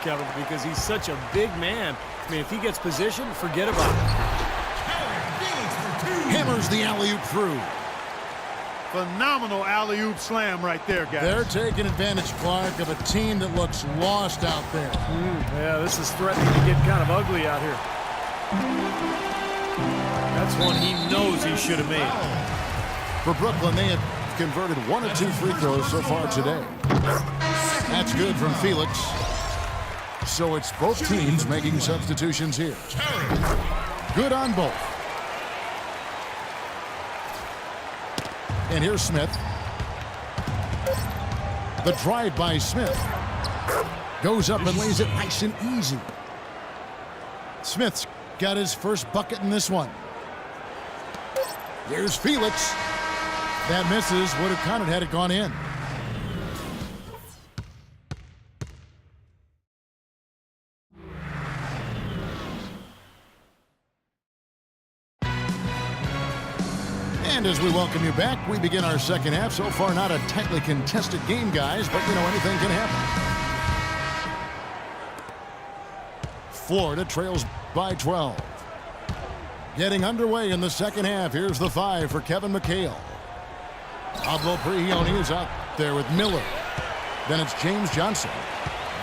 Kevin, because he's such a big man. I mean, if he gets positioned, forget about it. Hammers the alley-oop through. Phenomenal alley-oop slam right there, guys. They're taking advantage, Clark, of a team that looks lost out there. Yeah, this is threatening to get kind of ugly out here. That's one he knows he should have made. For Brooklyn, they have converted 1 of 2 free throws so far today. That's good from Felix. So it's both teams making substitutions here. Good on both. And here's Smith. The drive by Smith. Goes up and lays it nice and easy. Smith's got his first bucket in this one. Here's Felix. That misses. Would have counted had it gone in. And as we welcome you back, we begin our second half. So far, not a tightly contested game, guys, but, you know, anything can happen. Florida trails by 12. Getting underway in the second half. Here's the 5 for Kevin McHale. Pablo Prigioni is out there with Miller. Then it's James Johnson.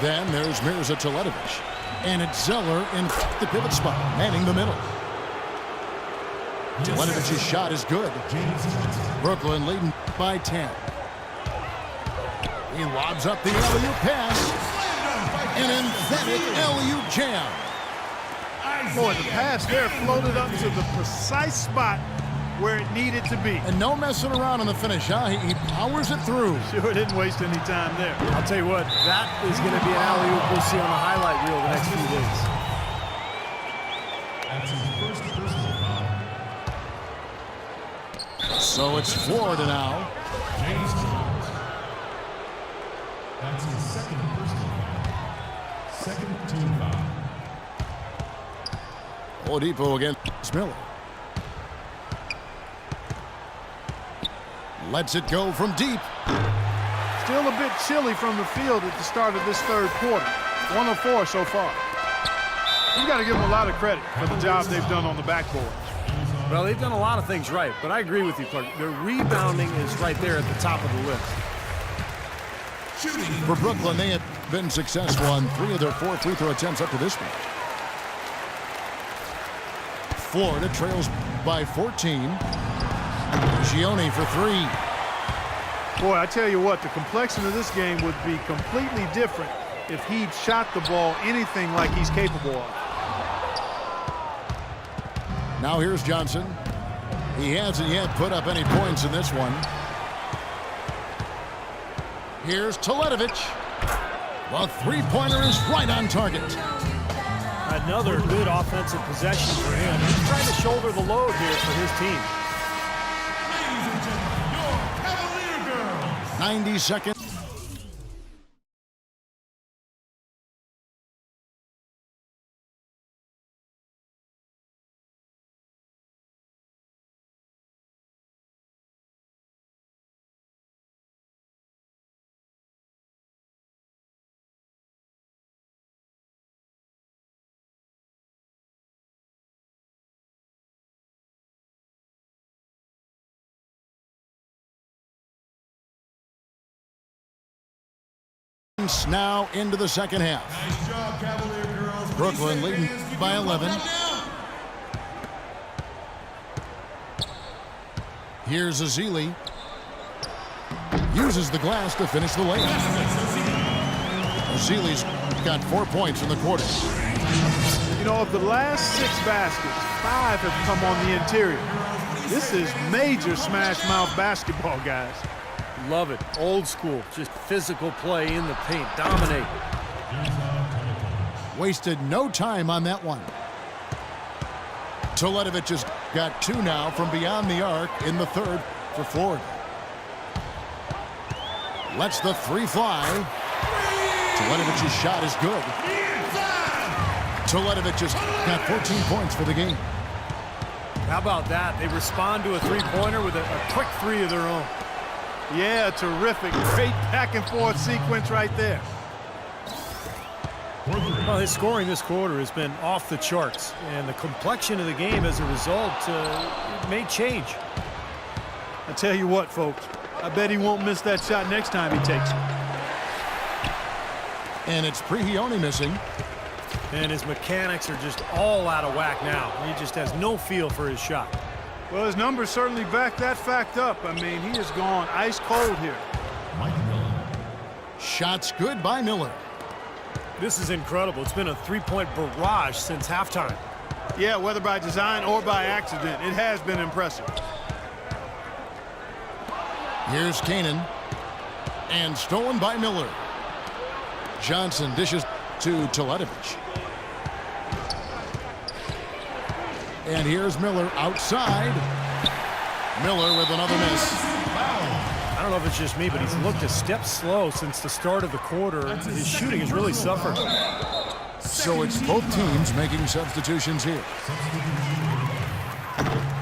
Then there's Mirza Teletovic. And it's Zeller in the pivot spot, manning the middle. Teletovic's shot is good. Brooklyn leading by 10. He lobs up the alley-oop pass. An emphatic alley-oop jam. Boy, the pass there floated up to the precise spot where it needed to be. And no messing around on the finish, huh? He powers it through. Sure didn't waste any time there. I'll tell you what, that is going to be an alley-oop we'll see on the highlight reel the next few days. That's his first personal foul. So it's Florida now. James Jones. That's his second personal foul. Second team foul. Oladipo against Miller. Lets it go from deep. Still a bit chilly from the field at the start of this third quarter. 1 of 4 so far. You got to give them a lot of credit for the job they've done on the backboard. Well, they've done a lot of things right, but I agree with you, Clark. Their rebounding is right there at the top of the list. For Brooklyn, they have been successful on 3 of their 4 free throw attempts up to this point. Florida trails by 14. Gioni for 3. Boy, I tell you what, the complexion of this game would be completely different if he'd shot the ball anything like he's capable of. Now here's Johnson. He hasn't yet put up any points in this one. Here's Teletovic. The three-pointer is right on target. Another good offensive possession for him. He's trying to shoulder the load here for his team. 90 seconds. Now into the second half. Nice job, Cavalier girls. Brooklyn leading by 11. Here's Azili. Uses the glass to finish the layup. Azili's got 4 points in the quarter. You know, of the last 6 baskets, 5 have come on the interior. This is major smash mouth basketball, guys. Love it. Old school. Just physical play in the paint. Dominate. Wasted no time on that one. Teletovic has got 2 now from beyond the arc in the third for Florida. Lets the 3 fly. Teletovic's shot is good. Teletovic has got 14 points for the game. How about that? They respond to a three-pointer with a quick 3 of their own. Yeah, terrific. Great back and forth sequence right there. Well, his scoring this quarter has been off the charts, and the complexion of the game as a result it may change. I tell you what, folks, I bet he won't miss that shot next time he takes it. And it's Prigioni missing. And his mechanics are just all out of whack now. He just has no feel for his shot. Well, his numbers certainly back that fact up. I mean, he has gone ice cold here. Mike Miller. Shots good by Miller. This is incredible. It's been a three-point barrage since halftime. Yeah, whether by design or by accident, it has been impressive. Here's Kanan. And stolen by Miller. Johnson dishes to Teletovic. And here's Miller outside. Miller with another miss. I don't know if it's just me, but he's looked a step slow since the start of the quarter. His shooting has really suffered. So it's both teams making substitutions here.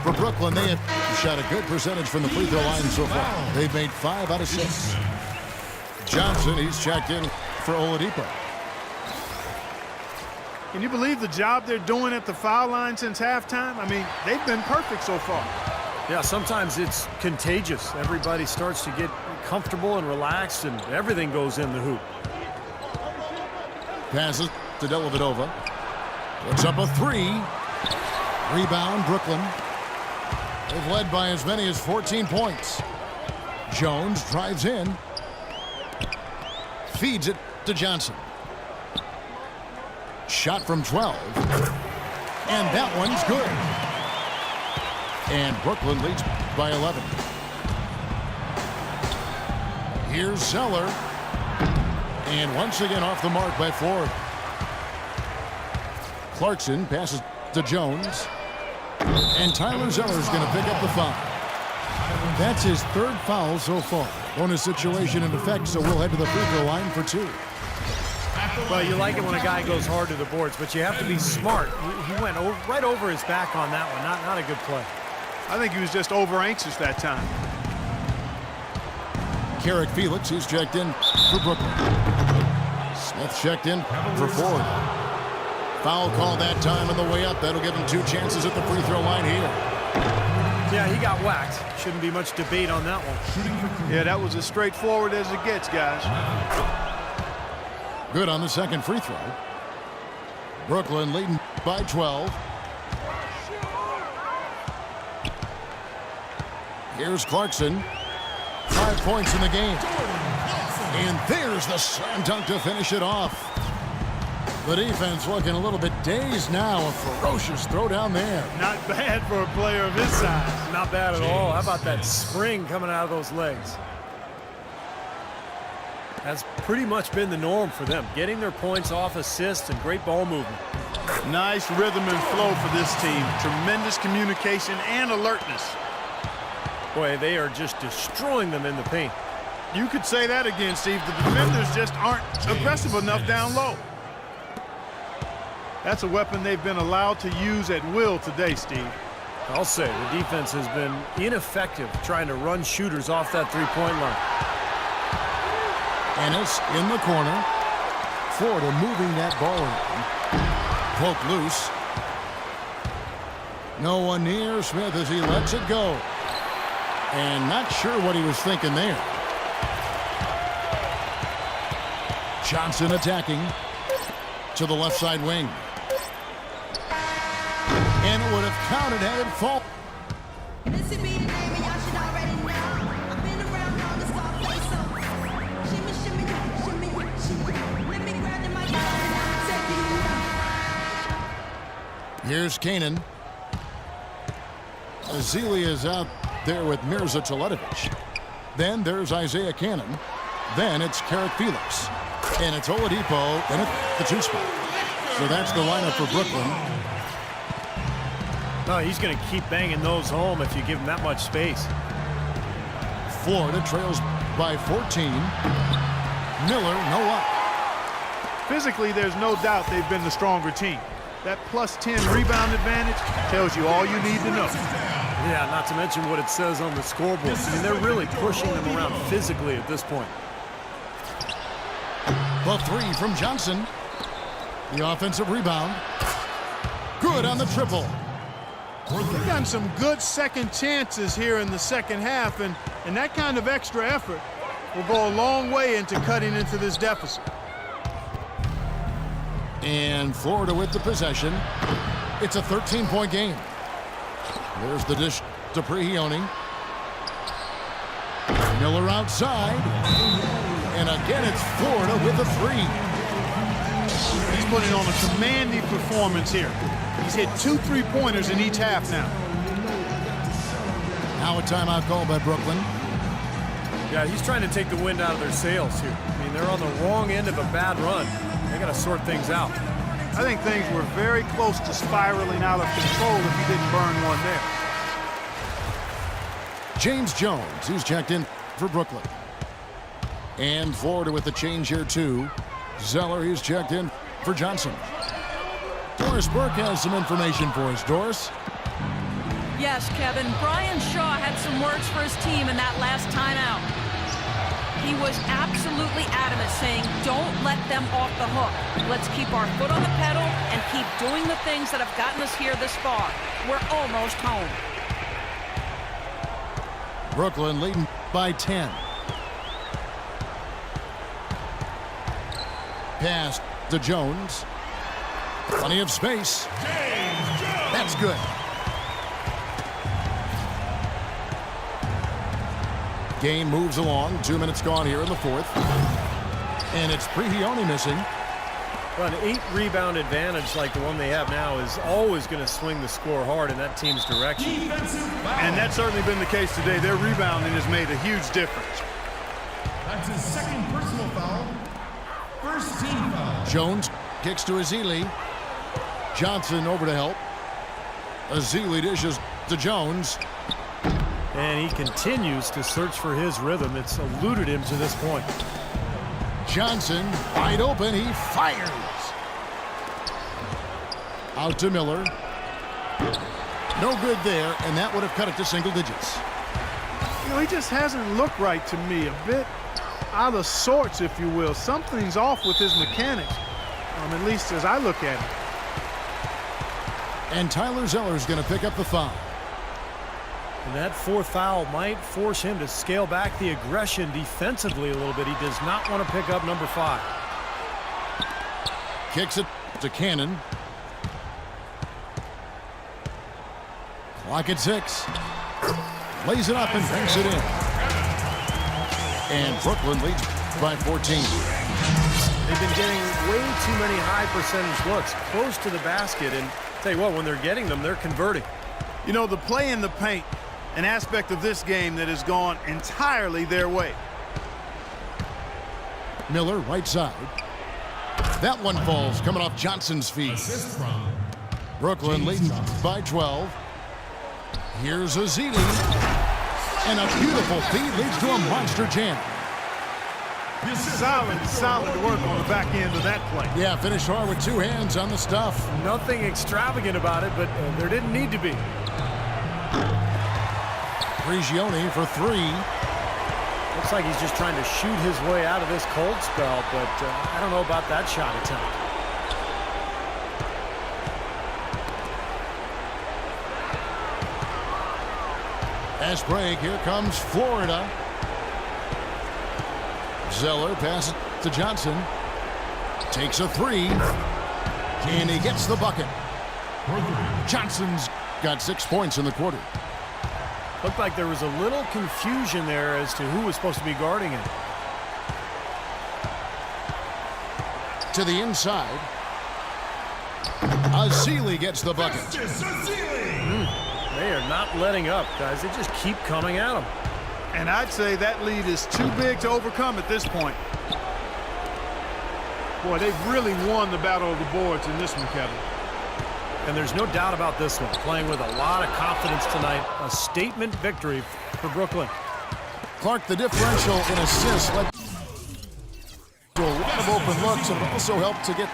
For Brooklyn, they have shot a good percentage from the free throw line so far. They've made 5 out of 6. Johnson, he's checked in for Oladipo. Can you believe the job they're doing at the foul line since halftime? I mean, they've been perfect so far. Yeah, sometimes it's contagious. Everybody starts to get comfortable and relaxed, and everything goes in the hoop. Passes to Dellavedova. Puts up a 3. Rebound, Brooklyn. They've led by as many as 14 points. Jones drives in. Feeds it to Johnson. Shot from 12. And that one's good. And Brooklyn leads by 11. Here's Zeller. And once again off the mark by Ford. Clarkson passes to Jones. And Tyler Zeller's going to pick up the foul. That's his 3rd foul so far. Bonus situation in effect, so we'll head to the free throw line for 2. Well, you like it when a guy goes hard to the boards, but you have to be smart. He went right over his back on that one. Not a good play. I think he was just over-anxious that time. Carrick Felix, he's checked in for Brooklyn. Smith checked in for Ford. Foul call that time on the way up. That'll give him 2 chances at the free throw line here. Yeah, he got whacked. Shouldn't be much debate on that one. Yeah, that was as straightforward as it gets, guys. Good on the second free throw. Brooklyn leading by 12. Here's Clarkson. 5 points in the game. And there's the slam dunk to finish it off. The defense looking a little bit dazed now. A ferocious throw down there. Not bad for a player of his size. Not bad at all. How about that spring coming out of those legs? That's pretty much been the norm for them. Getting their points off assists and great ball movement. Nice rhythm and flow for this team. Tremendous communication and alertness. Boy, they are just destroying them in the paint. You could say that again, Steve. The defenders just aren't aggressive enough down low. That's a weapon they've been allowed to use at will today, Steve. I'll say the defense has been ineffective trying to run shooters off that three-point line. Ennis in the corner. Florida moving that ball around. Poke loose. No one near Smith as he lets it go. And not sure what he was thinking there. Johnson attacking to the left side wing. And it would have counted had it fall. Here's Kanan. Azili is out there with Mirza Teletovic. Then there's Isaiah Cannon. Then it's Carrick Felix. And it's Oladipo in at the 2 spot. So that's the lineup for Brooklyn. Oh, he's going to keep banging those home if you give him that much space. Florida trails by 14. Miller, no up. Physically, there's no doubt they've been the stronger team. That plus 10 rebound advantage tells you all you need to know. Yeah, not to mention what it says on the scoreboard. I mean, they're really pushing them around physically at this point. The 3 from Johnson. The offensive rebound. Good on the triple. They've gotten some good second chances here in the second half, and that kind of extra effort will go a long way into cutting into this deficit. And Florida with the possession. It's a 13-point game. There's the dish to Prigioni. Miller outside. And again, it's Florida with a three. He's putting on a commanding performance here. He's hit 2 3-pointers in each half now. Now a timeout called by Brooklyn. Yeah, he's trying to take the wind out of their sails here. I mean, they're on the wrong end of a bad run. They got to sort things out. I think things were very close to spiraling out of control if he didn't burn one there. James Jones, who's checked in for Brooklyn. And Florida with the change here, too. Zeller, he's checked in for Johnson. Doris Burke has some information for us. Doris? Yes, Kevin. Brian Shaw had some words for his team in that last timeout. He was absolutely adamant, saying, don't let them off the hook. Let's keep our foot on the pedal and keep doing the things that have gotten us here this far. We're almost home. Brooklyn leading by 10. Pass to Jones. Plenty of space. That's good. Game moves along. 2 minutes gone here in the fourth. And it's Prigioni missing. Well, an 8-rebound advantage like the one they have now is always going to swing the score hard in that team's direction. And that's certainly been the case today. Their rebounding has made a huge difference. That's his second personal foul. First team foul. Jones kicks to Azili. Johnson over to help. Azili dishes to Jones. And he continues to search for his rhythm. It's eluded him to this point. Johnson wide open. He fires. Out to Miller. No good there, and that would have cut it to single digits. You know, he just hasn't looked right to me. A bit out of sorts, if you will. Something's off with his mechanics, at least as I look at it. And Tyler Zeller's going to pick up the foul. And that fourth foul might force him to scale back the aggression defensively a little bit. He does not want to pick up number 5. Kicks it to Cannon. Clock at 6. Lays it up and banks it in. And Brooklyn leads by 14. They've been getting way too many high percentage looks close to the basket. And tell you what, when they're getting them, they're converting. You know, the play in the paint, an aspect of this game that has gone entirely their way. Miller, right side. That one falls, coming off Johnson's feet. Assist from Brooklyn leading by 12. Here's Azili. And a beautiful feed leads to a monster jam. Solid work on the back end of that play. Yeah, finished hard with 2 hands on the stuff. Nothing extravagant about it, but there didn't need to be. Prigioni for 3. Looks like he's just trying to shoot his way out of this cold spell, but I don't know about that shot attempt. Fast break. Here comes Florida. Zeller passes to Johnson. Takes a 3. And he gets the bucket. Johnson's got 6 points in the quarter. Looked like there was a little confusion there as to who was supposed to be guarding him. To the inside. Azili gets the bucket. They are not letting up, guys. They just keep coming at him. And I'd say that lead is too big to overcome at this point. Boy, they've really won the battle of the boards in this one, Kevin. And there's no doubt about this one. Playing with a lot of confidence tonight. A statement victory for Brooklyn. Clark, the differential in assists led to a lot of open looks, and it also helped to get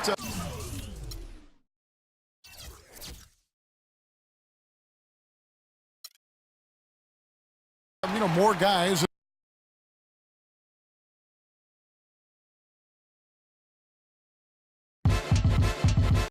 more guys